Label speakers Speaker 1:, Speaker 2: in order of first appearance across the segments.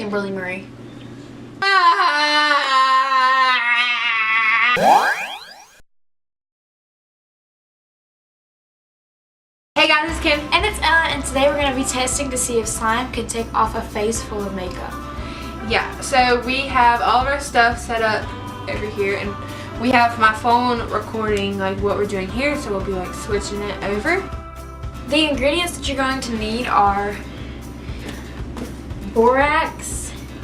Speaker 1: Kimberly Murray.
Speaker 2: Hey guys, it's Kim.
Speaker 1: And it's Ella, and today we're going to be testing to see if slime can take off a face full of makeup.
Speaker 2: Yeah, so we have all of our stuff set up over here, and we have my phone recording like what we're doing here, so we'll be like switching it over.
Speaker 1: The ingredients that you're going to need are borax,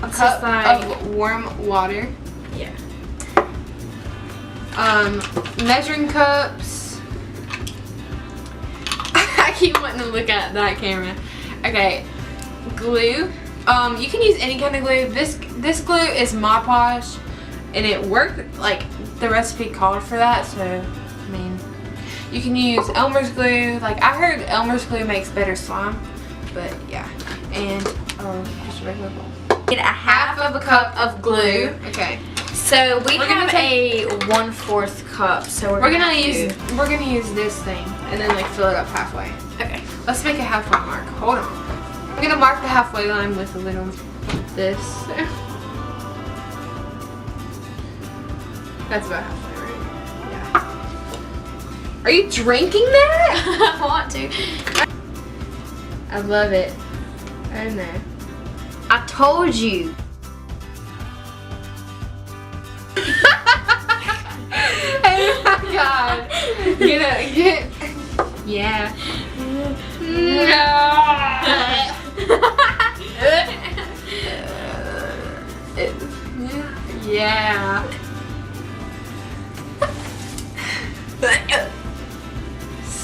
Speaker 2: A cup of warm water.
Speaker 1: Yeah.
Speaker 2: Measuring cups. I keep wanting to look at that camera. Okay, glue. You can use any kind of glue. This glue is Mod Podge, and it worked like the recipe called for that. So, I mean, you can use Elmer's glue. Like I heard Elmer's glue makes better slime, but yeah. And just regular glue.
Speaker 1: Need a half of a cup of glue.
Speaker 2: Okay.
Speaker 1: So we have a 1/4 cup. So we're gonna
Speaker 2: use this thing and then like fill it up halfway.
Speaker 1: Okay.
Speaker 2: Let's make a halfway mark. Hold on. I'm gonna mark the halfway line with a little this. That's about halfway, right? Yeah. Are you drinking that?
Speaker 1: I want to.
Speaker 2: I love it. I don't know.
Speaker 1: I told you.
Speaker 2: Oh my god. Get. Yeah. Yeah.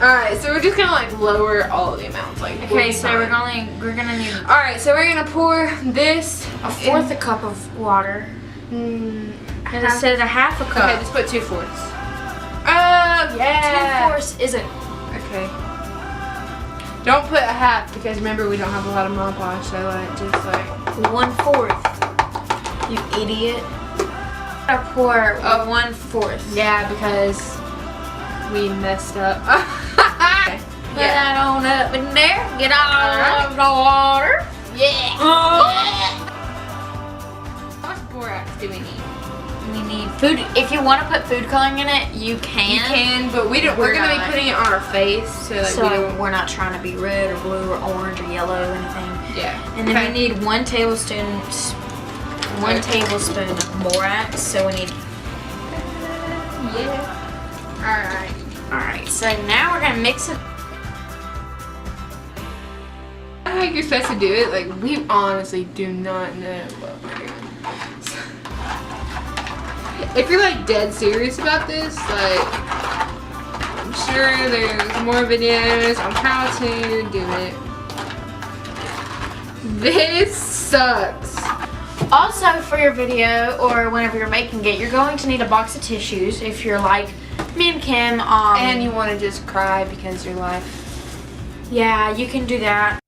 Speaker 2: Alright, so we're just gonna like lower all the amounts. Like
Speaker 1: Okay, so we're gonna need
Speaker 2: alright, so we're gonna pour this
Speaker 1: a 1/4 cup of water. And instead of a half a cup.
Speaker 2: Okay, just put 2/4. Oh yeah.
Speaker 1: 2/4 isn't.
Speaker 2: Okay. Don't put a half because remember we don't have a lot of Mod Podge, so like just like
Speaker 1: 1/4. You idiot. I pour 1/4.
Speaker 2: Yeah, because we messed up.
Speaker 1: Okay. Put that on up in there. Get all of the water. Yeah.
Speaker 2: How much borax do we need?
Speaker 1: We need food. If you want to put food coloring in it, you can.
Speaker 2: You can, but we don't. We're gonna be putting it on our face, so like
Speaker 1: we're not trying to be red or blue or orange or yellow or anything.
Speaker 2: Yeah.
Speaker 1: And then we need 1 tablespoon of borax. So we need.
Speaker 2: Yeah. All right.
Speaker 1: All right. So now we're gonna mix it.
Speaker 2: I think you're supposed to do it. Like we honestly do not know what we're doing. If you're like dead serious about this, like I'm sure there's more videos on how to do it. This sucks.
Speaker 1: Also, for your video or whenever you're making it, you're going to need a box of tissues. If you're like me and Kim,
Speaker 2: and you want to just cry because your life.
Speaker 1: Yeah, you can do that.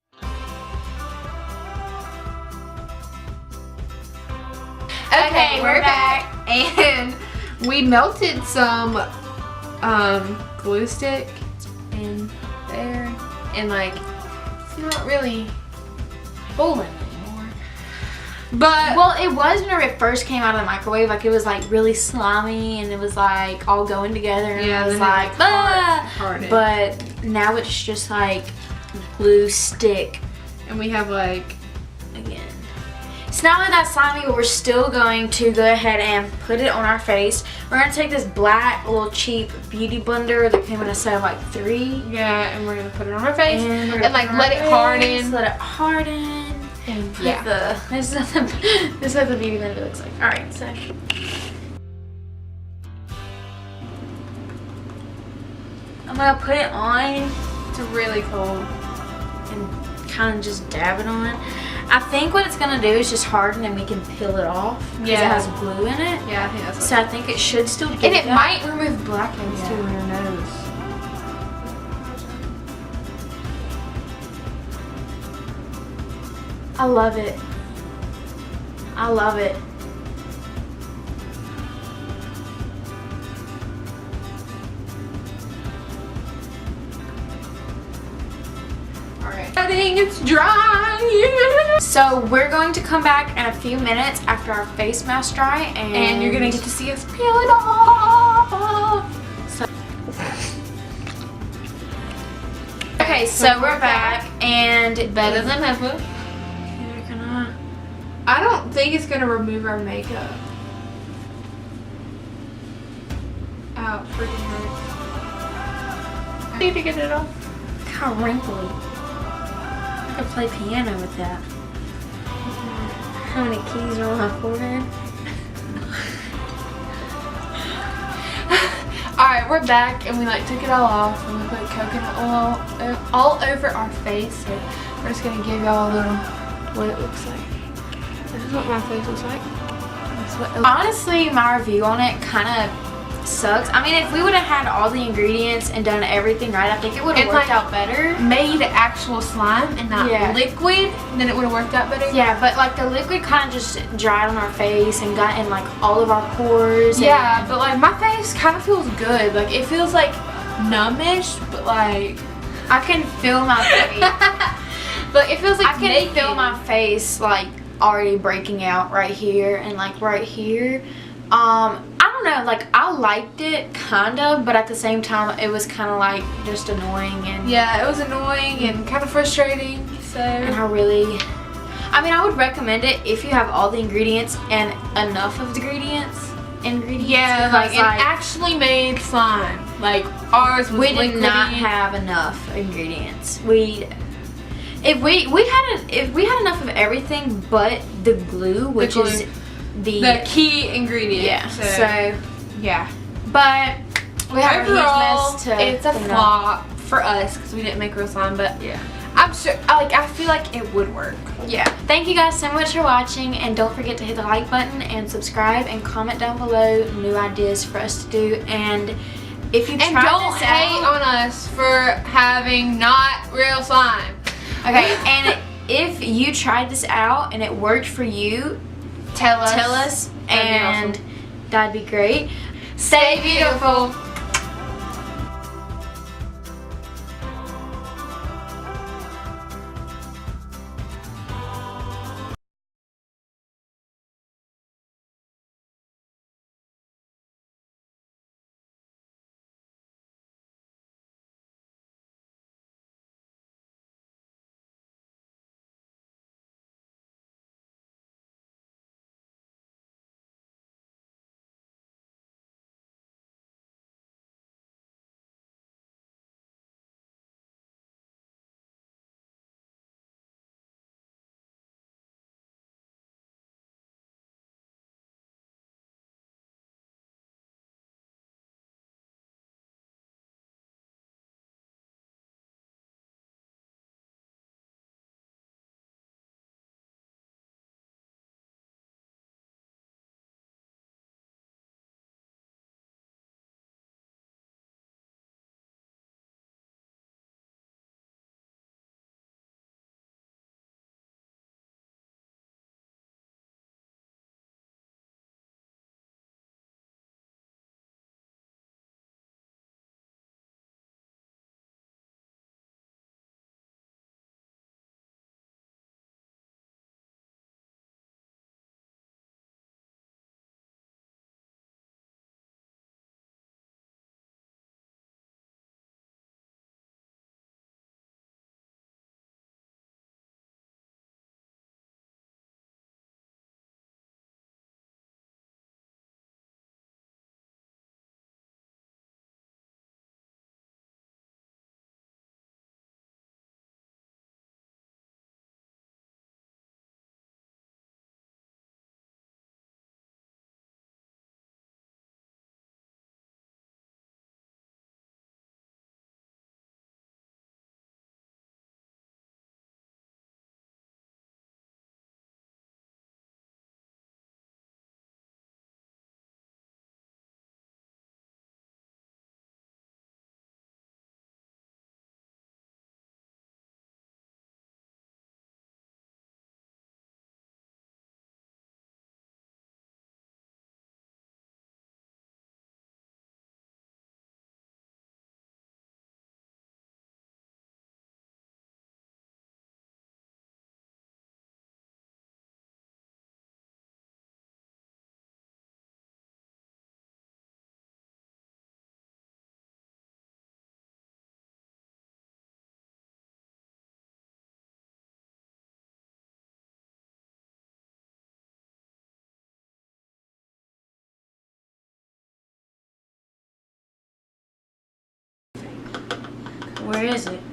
Speaker 2: Okay, we're back. And we melted some glue stick in there, and like it's not really holding anymore. But
Speaker 1: well, it was whenever it first came out of the microwave. Like it was like really slimy, and it was like all going together. And
Speaker 2: yeah,
Speaker 1: it was like
Speaker 2: hard.
Speaker 1: But now it's just like glue stick,
Speaker 2: and we have like
Speaker 1: again. It's not really that slimy, but we're still going to go ahead and put it on our face. We're going to take this black little cheap beauty blender that came in a set of like 3.
Speaker 2: Yeah, and we're going to put it on our face and like
Speaker 1: let
Speaker 2: it harden.
Speaker 1: Let it harden. And
Speaker 2: yeah.
Speaker 1: This is what the beauty blender looks like. Alright, so. I'm going to put it on.
Speaker 2: It's really cold.
Speaker 1: And kind of just dab it on. I think what it's gonna do is just harden and we can peel it off because it has glue in it.
Speaker 2: Yeah, I think that's.
Speaker 1: So I think it should still get
Speaker 2: and it might remove blackheads too on your nose.
Speaker 1: I love it. I love it.
Speaker 2: Alright. I think it's dry. Yeah.
Speaker 1: So we're going to come back in a few minutes after our face mask dry,
Speaker 2: And you're gonna get to see us peel it off.
Speaker 1: So, okay, so we're back and
Speaker 2: Better than ever.
Speaker 1: we're gonna.
Speaker 2: I don't think it's gonna remove our makeup. Oh, freaking hurts. I need to get it off.
Speaker 1: Look how wrinkly. I could play piano with that. How many keys are on my forehead?
Speaker 2: Alright, we're back and we like took it all off and we put coconut oil all over our face. So we're just gonna give y'all a little what it looks like. This is what my face looks like. That's what it looks
Speaker 1: Honestly, my review on it kind of sucks. I mean, if we would have had all the ingredients and done everything right, I think it would have
Speaker 2: And,
Speaker 1: worked
Speaker 2: like,
Speaker 1: out better.
Speaker 2: made actual slime and not
Speaker 1: Yeah.
Speaker 2: liquid, then it would have worked out better.
Speaker 1: Yeah, but like the liquid kind of just dried on our face and got in like all of our pores.
Speaker 2: Yeah, but like my face kind of feels good. Like it feels like numbish, but like
Speaker 1: I can feel my face.
Speaker 2: but it feels like
Speaker 1: I can
Speaker 2: naked.
Speaker 1: feel my face like already breaking out right here and like right here. I don't know, like I liked it kind of, but at the same time it was kind of like just annoying and
Speaker 2: Yeah, it was annoying and kind of frustrating. So
Speaker 1: and I mean I would recommend it if you have all the ingredients and enough of the ingredients.
Speaker 2: yeah,
Speaker 1: because,
Speaker 2: like an actually made slime. Like ours was
Speaker 1: we did not
Speaker 2: liquidy.
Speaker 1: have enough ingredients. If we had enough of everything but the glue, which
Speaker 2: glue.
Speaker 1: is
Speaker 2: the key ingredient.
Speaker 1: yeah.
Speaker 2: So,
Speaker 1: So,
Speaker 2: yeah.
Speaker 1: but we have a huge
Speaker 2: Overall,
Speaker 1: mess to
Speaker 2: it's a
Speaker 1: clean up.
Speaker 2: flop for us because we didn't make real slime, but
Speaker 1: Yeah.
Speaker 2: I'm sure. I feel like it would work.
Speaker 1: Yeah. Thank you guys so much for watching, and don't forget to hit the like button and subscribe and comment down below new ideas for us to do. And if you
Speaker 2: And
Speaker 1: try
Speaker 2: don't
Speaker 1: this
Speaker 2: hate
Speaker 1: out,
Speaker 2: on us for having not real slime.
Speaker 1: okay, and if you tried this out and it worked for you,
Speaker 2: Tell us.
Speaker 1: and
Speaker 2: That'd be awesome.
Speaker 1: that'd be great.
Speaker 2: Stay beautiful.
Speaker 1: Where is it?